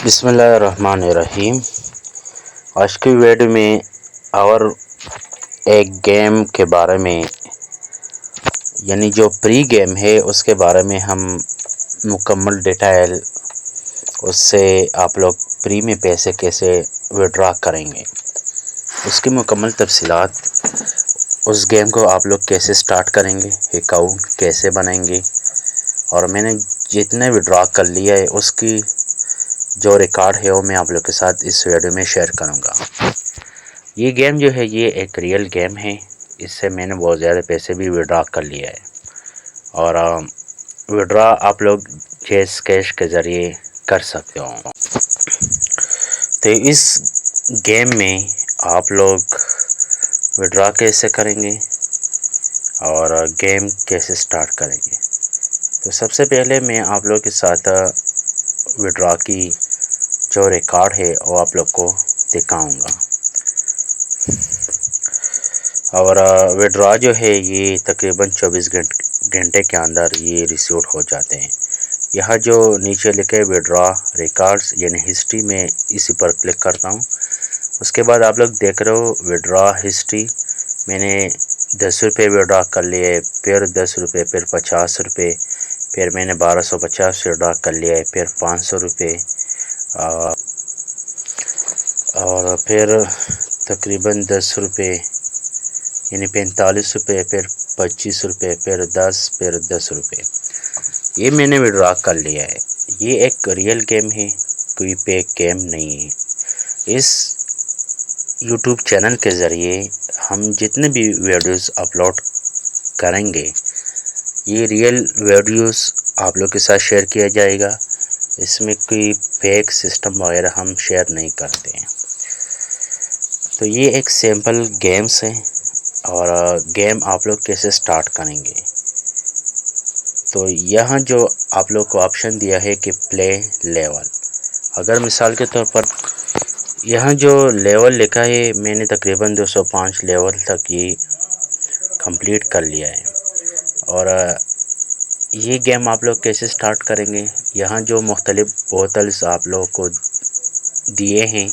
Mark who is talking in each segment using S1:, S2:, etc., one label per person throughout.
S1: بسم اللہ الرحمن الرحیم۔ آج کی ویڈیو میں اور ایک گیم کے بارے میں یعنی جو پری گیم ہے اس کے بارے میں ہم مکمل ڈیٹیل اس سے آپ لوگ پری میں پیسے کیسے وڈرا کریں گے، اس کی مکمل تفصیلات، اس گیم کو آپ لوگ کیسے سٹارٹ کریں گے، اکاؤنٹ کیسے بنائیں گے، اور میں نے جتنے وڈرا کر لیا ہے اس کی جو ریکارڈ ہے وہ میں آپ لوگ کے ساتھ اس ویڈیو میں شیئر کروں گا۔ یہ گیم جو ہے یہ ایک ریئل گیم ہے، اس سے میں نے بہت زیادہ پیسے بھی وڈرا کر لیا ہے، اور وڈرا آپ لوگ جیس کیش کے ذریعے کر سکتے ہو۔ تو اس گیم میں آپ لوگ وڈرا کیسے کریں گے اور گیم کیسے سٹارٹ کریں گے، تو سب سے پہلے میں آپ لوگ کے ساتھ وڈرا کی جو ریکارڈ ہے وہ آپ لوگ کو دکھاؤں گا، اور وڈرا جو ہے یہ تقریباً 24 گھنٹے کے اندر یہ ریسیوڈ ہو جاتے ہیں۔ یہاں جو نیچے لکھے وڈرا ریکارڈز یعنی ہسٹری، میں اسی پر کلک کرتا ہوں۔ اس کے بعد آپ لوگ دیکھ رہے ہو وڈرا ہسٹری، میں نے 10 روپے وڈرا کر لیے، پھر 10 روپے، پھر 50 روپے، پھر میں نے 1250 وڈرا کر لیا ہے، پھر 500 روپے، اور پھر تقریباً 10 روپے یعنی 45 روپے، پھر 25 روپے، پھر 10، پھر 10 روپے، یہ میں نے وڈرا کر لیا ہے۔ یہ ایک ریئل گیم ہے، کوئی پیک گیم نہیں ہے۔ اس یوٹیوب چینل کے ذریعے ہم جتنے بھی ویڈیوز اپلوڈ کریں گے یہ ریئل ویڈیوز آپ لوگ کے ساتھ شیئر کیا جائے گا، اس میں کوئی فیک سسٹم وغیرہ ہم شیئر نہیں کرتے ہیں۔ تو یہ ایک سمپل گیمز ہے، اور گیم آپ لوگ کیسے سٹارٹ کریں گے، تو یہاں جو آپ لوگ کو آپشن دیا ہے کہ پلے لیول، اگر مثال کے طور پر یہاں جو لیول لکھا ہے میں نے تقریباً 205 لیول تک یہ کمپلیٹ کر لیا ہے، اور یہ گیم آپ لوگ کیسے سٹارٹ کریں گے، یہاں جو مختلف بوتلز آپ لوگ کو دیے ہیں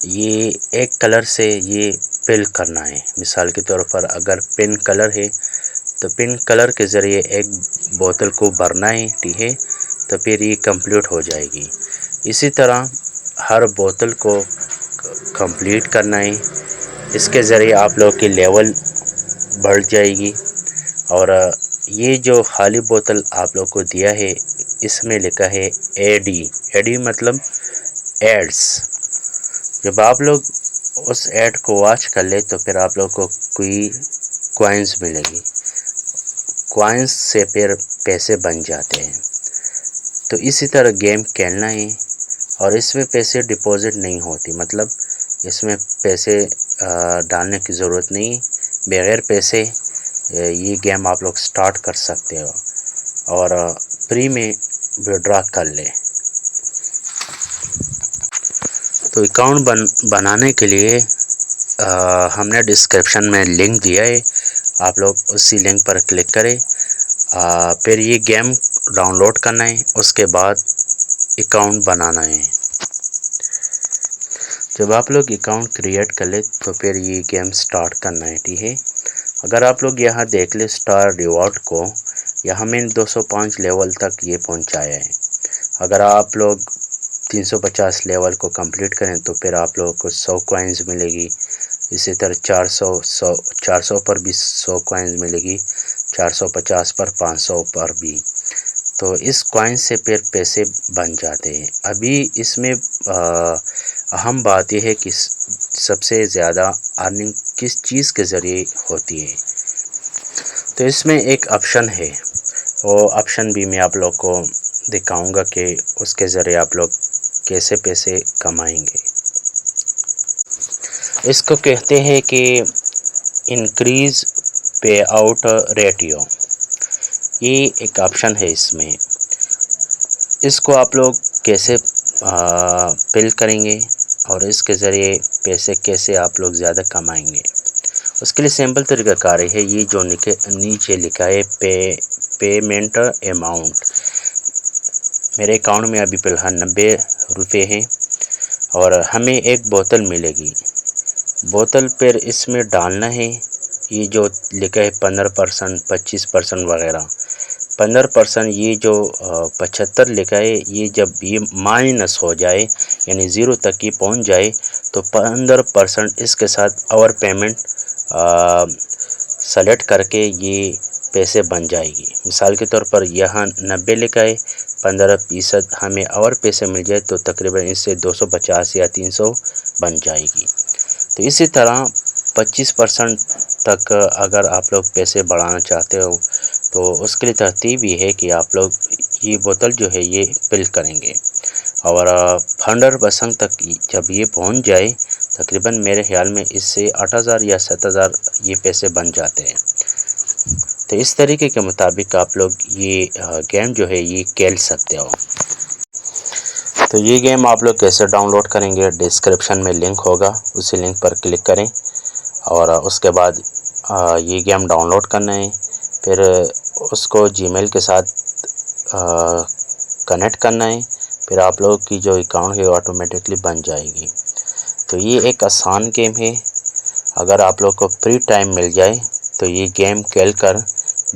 S1: یہ ایک کلر سے یہ فل کرنا ہے۔ مثال کے طور پر اگر پنک کلر ہے تو پنک کلر کے ذریعے ایک بوتل کو بھرنا ہے، ٹھیک ہے، تو پھر یہ کمپلیٹ ہو جائے گی۔ اسی طرح ہر بوتل کو کمپلیٹ کرنا ہے، اس کے ذریعے آپ لوگ کی لیول بڑھ جائے گی۔ اور یہ جو خالی بوتل آپ لوگ کو دیا ہے اس میں لکھا ہے اے ڈی مطلب ایڈز، جب آپ لوگ اس ایڈ کو واچ کر لے تو پھر آپ لوگ کو کوئی کوائنز ملے گی، کوائنز سے پھر پیسے بن جاتے ہیں۔ تو اسی طرح گیم کھیلنا ہے، اور اس میں پیسے ڈپوزٹ نہیں ہوتی، مطلب اس میں پیسے ڈالنے کی ضرورت نہیں، بغیر پیسے یہ گیم آپ لوگ سٹارٹ کر سکتے ہو اور فری میں وڈرا کر لے۔ تو اکاؤنٹ بنانے کے لیے ہم نے ڈسکرپشن میں لنک دیا ہے، آپ لوگ اسی لنک پر کلک کریں، پھر یہ گیم ڈاؤن لوڈ کرنا ہے، اس کے بعد اکاؤنٹ بنانا ہے۔ جب آپ لوگ اکاؤنٹ کریٹ کر لیں تو پھر یہ گیم سٹارٹ کرنا ہے، ٹھیک ہے۔ اگر آپ لوگ یہاں دیکھ لیں سٹار ریوارڈ کو، یہاں میں 205 لیول تک یہ پہنچایا ہے۔ اگر آپ لوگ 350 لیول کو کمپلیٹ کریں تو پھر آپ لوگوں کو 100 کوائنز ملے گی، اسی طرح 400 پر بھی 100 کوائنز ملے گی، 450 پر 500 پر بھی، تو اس کوائن سے پھر پیسے بن جاتے ہیں۔ ابھی اس میں اہم بات یہ ہے کہ سب سے زیادہ ارننگ کس چیز کے ذریعے ہوتی ہے، تو اس میں ایک آپشن ہے، وہ آپشن بھی میں آپ لوگ کو دکھاؤں گا کہ اس کے ذریعے آپ لوگ کیسے پیسے کمائیں گے۔ اس کو کہتے ہیں کہ انکریز پے آؤٹ ریٹیو، یہ ایک آپشن ہے اس میں، اس کو آپ لوگ کیسے فل کریں گے اور اس کے ذریعے پیسے کیسے آپ لوگ زیادہ کمائیں گے، اس کے لیے سمپل طریقہ کار ہے، یہ جو نیچے لکھا ہے پیمنٹ اماؤنٹ، میرے اکاؤنٹ میں ابھی فی الحال 90 روپے ہیں، اور ہمیں ایک بوتل ملے گی۔ بوتل پر اس میں ڈالنا ہے یہ جو لکھا ہے 15%، 25% وغیرہ۔ 15% یہ جو 75 لکھا ہے، یہ جب یہ مائنس ہو جائے یعنی 0 تک یہ پہنچ جائے تو 15% اس کے ساتھ اور پیمنٹ سلیکٹ کر کے یہ پیسے بن جائے گی۔ مثال کے طور پر یہاں 90 لکھا ہے، 15% ہمیں اور پیسے مل جائے تو تقریباً اس سے 250 یا 300 بن جائے گی۔ تو اسی طرح 25% تک اگر آپ لوگ پیسے بڑھانا چاہتے ہو تو اس کے لیے ترتیب یہ ہے کہ آپ لوگ یہ بوتل جو ہے یہ فل کریں گے، اور 100% تک جب یہ پہنچ جائے تقریباً میرے خیال میں اس سے 8000 یا 7000 یہ پیسے بن جاتے ہیں۔ تو اس طریقے کے مطابق آپ لوگ یہ گیم جو ہے یہ کھیل سکتے ہو۔ تو یہ گیم آپ لوگ کیسے ڈاؤن لوڈ کریں گے، ڈسکرپشن میں لنک ہوگا، اسی لنک پر کلک کریں اور اس کے بعد یہ گیم ڈاؤن لوڈ کرنا ہے۔ پھر اس کو جی میل کے ساتھ کنیکٹ کرنا ہے، پھر آپ لوگ کی جو اکاؤنٹ ہے آٹومیٹکلی بن جائے گی۔ تو یہ ایک آسان گیم ہے، اگر آپ لوگ کو فری ٹائم مل جائے تو یہ گیم کھیل کر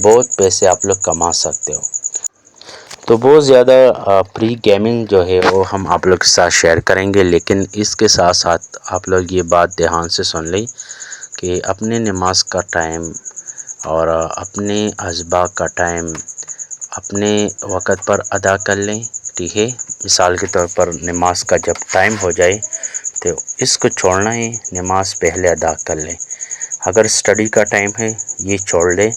S1: بہت پیسے آپ لوگ کما سکتے ہو۔ تو بہت زیادہ فری گیمنگ جو ہے وہ ہم آپ لوگ کے ساتھ شیئر کریں گے، لیکن اس کے ساتھ ساتھ آپ لوگ یہ بات دھیان سے سن لیں کہ اپنے نماز کا ٹائم اور اپنے اسباق کا ٹائم اپنے وقت پر ادا کر لیں، ٹھیک ہے۔ مثال کے طور پر نماز کا جب ٹائم ہو جائے تو اس کو چھوڑنا ہے، نماز پہلے ادا کر لیں۔ اگر اسٹڈی کا ٹائم ہے یہ چھوڑ لیں،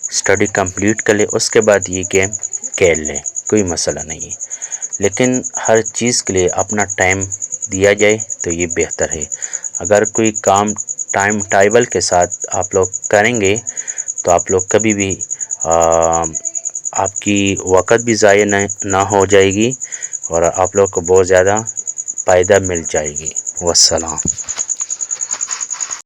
S1: اسٹڈی کمپلیٹ کر لیں، اس کے بعد یہ گیم کھیل لیں، کوئی مسئلہ نہیں ہے۔ لیکن ہر چیز کے لیے اپنا ٹائم دیا جائے تو یہ بہتر ہے۔ اگر کوئی کام ٹائم ٹیبل کے ساتھ آپ لوگ کریں گے تو آپ لوگ کبھی بھی آپ کی وقت بھی ضائع نہ ہو جائے گی اور آپ لوگ کو بہت زیادہ فائدہ مل جائے گی۔ والسلام۔